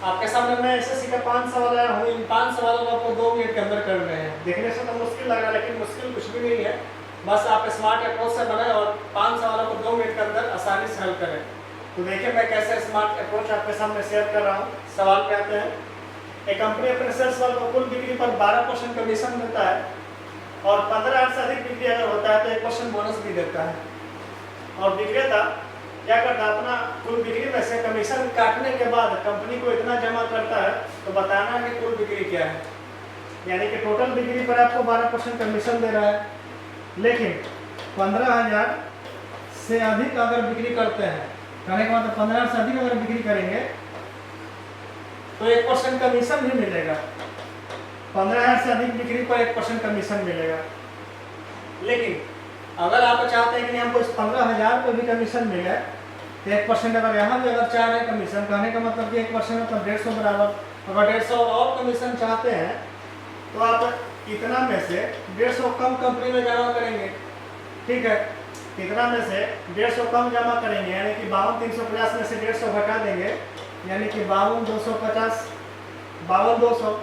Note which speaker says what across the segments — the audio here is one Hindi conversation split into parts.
Speaker 1: आपके सामने मैं एसएससी का 5 सवाल आया हूँ। इन 5 सवालों को आपको 2 मिनट के अंदर कर रहे हैं। देखने से तो मुश्किल लग रहा है, लेकिन मुश्किल कुछ भी नहीं है। बस आप स्मार्ट अप्रोच से बनाएं और 5 सवालों को 2 मिनट के अंदर आसानी से हल करें। तो देखिए मैं कैसे स्मार्ट अप्रोच आपके सामने शेयर कर रहा हूँ। सवाल पे आते हैं। एक कंपनी अपने सेल्स वालों को कुल बिक्री पर 12% कमीशन देता है और 15 से अधिक बिक्री अगर होता है तो 1% बोनस भी देता है। और विक्रेता क्या करता है, अपना कुल बिक्री में से कमीशन काटने के बाद कंपनी को इतना जमा करता है, तो बताना है कि कुल बिक्री क्या है। यानी कि टोटल बिक्री पर आपको 12% कमीशन दे रहा है, लेकिन 15,000 से अधिक अगर बिक्री करते हैं, कहने का मतलब 15 से अधिक अगर बिक्री करेंगे तो 1% कमीशन भी मिलेगा। 15,000 से अधिक बिक्री पर 1% कमीशन मिलेगा। लेकिन अगर आप चाहते हैं कि हमको इस 15,000 पर भी कमीशन मिले तो 1% अगर यहाँ भी अगर चाह रहे हैं कमीशन, कहने का मतलब कि 1% मतलब 150 बराबर। अगर 150 और कमीशन चाहते हैं तो आप इतना में से 150 कम कंपनी में जमा करेंगे। ठीक है, इतना में से 150 कम जमा करेंगे, यानी कि 52,350 में से 150 घटा देंगे, यानी कि 52,250, 52,200।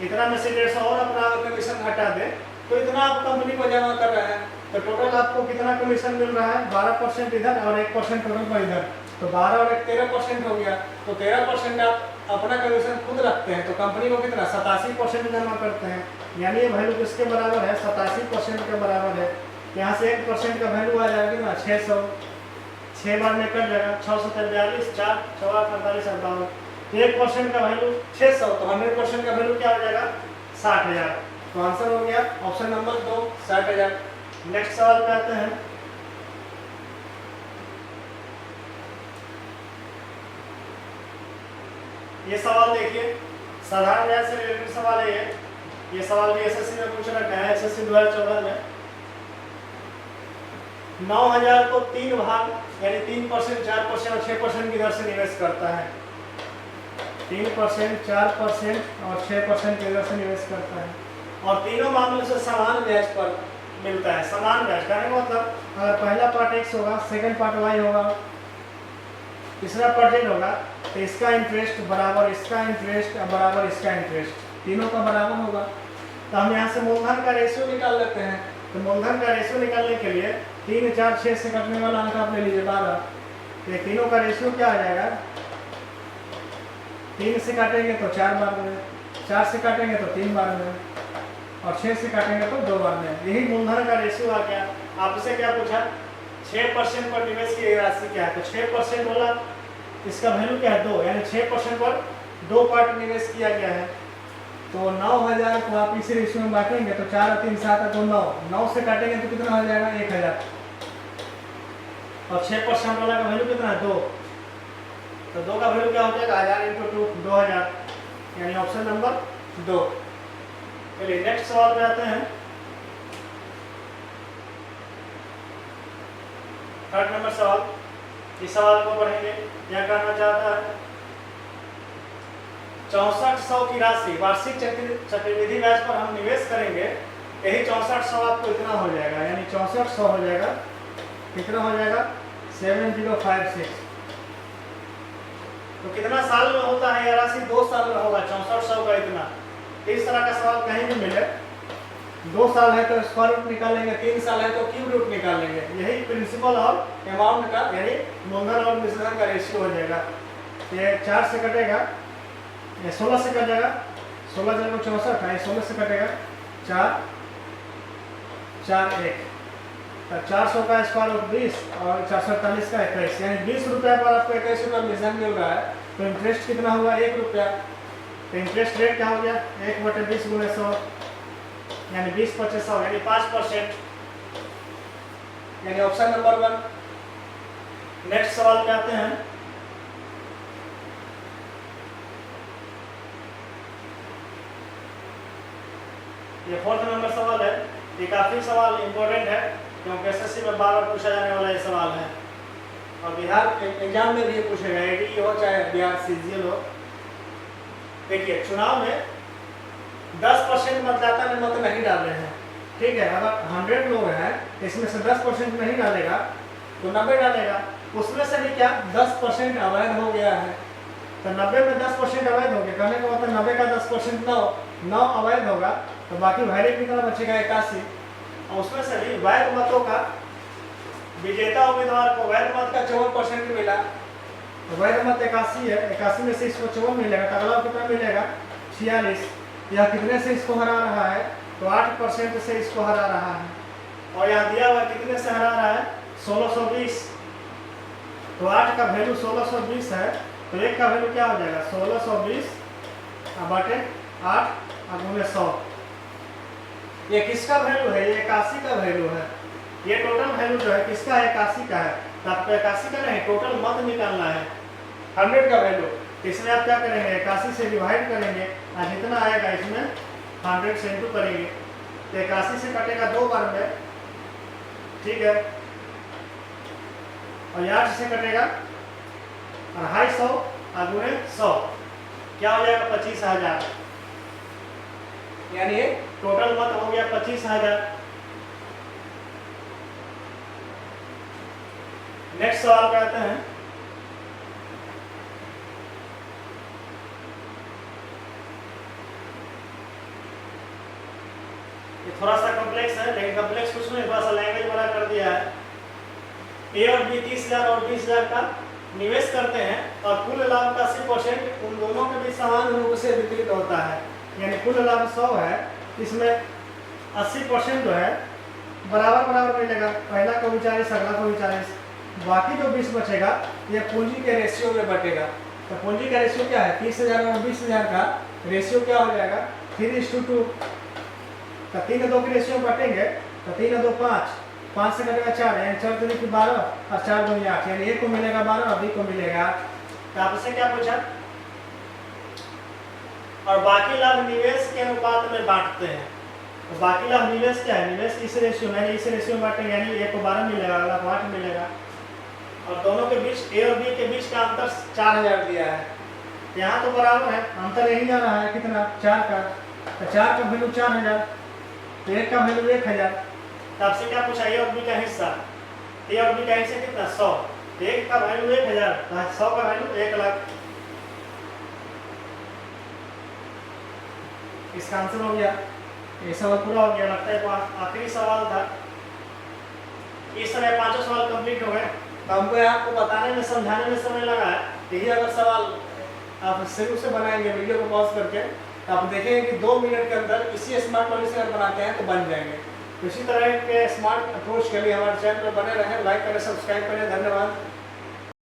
Speaker 1: इतना में से 150 और अपना कमीशन घटा दें तो इतना आप कंपनी को जमा कर रहे हैं। तो टोटल आपको कितना कमीशन मिल रहा है? 12% इधर और 1% टोटल पर इधर, तो 12 और 1 13% हो गया। तो 13% आप अपना कमीशन खुद रखते हैं, तो कंपनी को कितना 87% जमा करते हैं। यानी ये वैल्यू किसके बराबर है? 87% के बराबर है। यहाँ से 1% का वैल्यू आ जाएगा ना 600, 6 बार में कट जाएगा, 642, 4 4 48 58। 1% का वैल्यू 600, तो 100% का वैल्यू क्या हो जाएगा? 60,000। तो आंसर हो गया ऑप्शन नंबर 2, 60,000। नेक्स्ट सवाल पे आते हैं। ये सवाल देखिए, साधारण व्याज से रिलेटेड सवाल है ये सवाल भी एसएससी में पूछ रखा है। एसएससी 2014 में 9,000 को 3 भाग यानी 3%, 4% और 6% की दर से निवेश करता है। 3%, 4% और 6% की दर से निवेश करता है, और तीनों मामलों से समान ब्याज पर मिलता है। समान ब्याज का मतलब अगर पहला पार्ट x होगा, सेकंड पार्ट y होगा, तीसरा पार्ट z होगा, तो इसका इंटरेस्ट बराबर इसका इंटरेस्ट बराबर इसका इंटरेस्ट, तीनों का बराबर होगा। तो हम यहाँ से मूलधन का रेशियो निकाल लेते हैं। तो मूलधन का रेशियो निकालने के लिए 3, 4, 6 से कटने वाला अंक आप ले लीजिए 12। तो तीनों का रेशियो क्या आ जाएगा? 3 से काटेंगे तो 4 बार में, 4 से काटेंगे तो 3 बार में, और 6 से काटेंगे तो 2 बार में। यही मूलधन का रेशियो आ गया। आपसे क्या पूछा? 6% पर निवेश की राशि क्या है? तो 6% वाला इसका वैल्यू क्या है? 2, यानी 6% पर 2 पार्ट निवेश किया गया है। तो 9,000 को आप इसी रेशियो में बांटेंगे तो 4 और 3 7 तो 9, 9 से काटेंगे तो कितना हो जाएगा? 1,000। और 6% वाला का वैल्यू कितना है? 2। तो 2 का वैल्यू क्या हो जाएगा? 1000 × 2, 2000, यानी ऑप्शन नंबर 2। चलिए नेक्स्ट सवाल पे आते हैं। थर्ड नंबर सवाल, इस सवाल को पढ़ेंगे। क्या कहना चाहता है? 6400 की राशि वार्षिक चक्रवृद्धि ब्याज पर हम निवेश करेंगे। यही 6400 आपको इतना हो जाएगा, यानी 6400 हो जाएगा। कितना हो जाएगा? 7056। तो कितना साल में होता है यह राशि? 2 साल में होगा 6400 का इतना। इस तरह का सवाल कहीं भी मिले, 2 साल है तो स्क्वायर रूट निकालेंगे, 3 साल है तो क्यूब रूट निकालेंगे। यही प्रिंसिपल और अमाउंट का यानी मूलधन और मिश्रण का रेशियो हो जाएगा। ये 4 से कटेगा, ये 16 से कट जाएगा, 16 जगह 64 है, 16 से कटेगा 4 4 1, तो 400 का स्क्वायर रूट 20 और 448 का 21, यानी 20 रुपये पर आपको 21 रुपये मिश्रण मिल रहा है। तो इंटरेस्ट कितना हुआ? 1 रुपया। तो इंटरेस्ट रेट क्या हो गया? 1/20 × 100, यानी 20/100, यानी 5%, यानी ऑप्शन नंबर 1। नेक्स्ट सवाल पे आते हैं। ये 4th नंबर सवाल है। ये काफी सवाल इंपॉर्टेंट है क्योंकि एसएससी में बार बार पूछा जाने वाला ये सवाल है, और बिहार एग्जाम में भी ये पूछेगा, एडी हो चाहे बिहार सीजीएल हो। देखिए चुनाव में 10% मतदाता ने मत नहीं डाले हैं। ठीक है, अगर 100 लोग हैं इसमें से 10% नहीं डालेगा तो 90 डालेगा। उसमें से भी क्या 10% अवैध हो गया है। तो 90 में 10% अवैध हो गया, कहने का मतलब 90 का 10% 9 अवैध होगा, तो बाकी वैलिड कितना बचेगा 81। और उसमें से भी वैध मतों का विजेता उम्मीदवार को वैध मत का 54% मिला, तो वैध मत 81 है, 81 में से इसको 54 मिलेगा, तो अगला कितना मिलेगा 46। यह कितने से इसको हरा रहा है, तो 8% से इसको हरा रहा है। और यहाँ दिया हुआ कितने से हरा रहा है 1620, तो 8 का वैल्यू 1620 है, तो 1 का वैल्यू क्या हो जाएगा 1620 बटे 8 गुणे 100। ये किसका वैल्यू है, ये 81 का वैल्यू है। ये टोटल वैल्यू जो है किसका है 81 का है, तो आपको 81 का नहीं टोटल मत निकालना है 100 का वैल्यू। इसमें आप क्या करेंगे 81 से डिवाइड करेंगे और जितना आएगा इसमें 100 से इंटू करेंगे, तो 81 से कटेगा 2 बार में, ठीक है, और 8 से कटेगा 250 गुणे 100, क्या हो जाएगा 25,000, यानी ये टोटल मत हो गया 25,000। नेक्स्ट सवाल करते हैं। ये थोड़ा सा कॉम्प्लेक्स है, लेकिन कॉम्प्लेक्स कुछ नहीं, थोड़ा सा लैंग्वेज बड़ा कर दिया है। ए और बी 30,000 और 20,000 का निवेश करते हैं और कुल लाभ का 80% उन दोनों के बीच समान रूप से वितरित होता है, यानी कुल लाभ 100 है, इसमें 80% जो है बराबर बराबर मिलेगा, पहला को भी 40 अगला को भी 40, बाकी जो 20 बचेगा ये पूंजी के रेशियो में बटेगा। तो पूंजी का रेशियो क्या है 30,000 और 20,000 का रेशियो क्या हो जाएगा 3:2, तो 3 2 के रेशियो में बटेंगे, तो 3 2 5, 5 से कटेगा 4, यानी 4 दूनी की 12 और 4 दूनी 8, यानी ए को मिलेगा 12 और बी को मिलेगा 8। तो आपसे क्या पूछा, और बाकी लाभ निवेश के अनुपात में बांटते हैं। तो बाकी लाभ निवेश क्या है, निवेश इस रेशियो में, इस रेशियो में बांटेंगे, यानी ए को 12 मिलेगा, अगला को 8 मिलेगा, और दोनों के बीच ए और बी के बीच का अंतर 4000 दिया है। यहाँ तो बराबर है, अंतर यही जा रहा है कितना 4 का, तो 4 का वैल्यू 4000, तो 1 का वैल्यू 1000। तो आपसे क्या पूछा ए और बी का हिस्सा, ए और बी का हिस्सा कितना 100, 1 का वैल्यू 1000, तो 100 का वैल्यू 1 लाख। इसका आंसर हो गया, ये सवाल पूरा हो गया, लगता है आखिरी सवाल था। इस तरह 5 सवाल कंप्लीट हो गए। तो हमको आपको बताने में समझाने में समय लगा है, यही अगर सवाल आप शुरू से बनाएंगे वीडियो को पॉज करके, तो आप देखेंगे कि 2 मिनट के अंदर इसी स्मार्ट लॉजिक से अगर बनाते हैं तो बन जाएंगे। तो इसी तरह के स्मार्ट अप्रोच के लिए हमारे चैनल पर बने रहें, लाइक करें, सब्सक्राइब करें। धन्यवाद।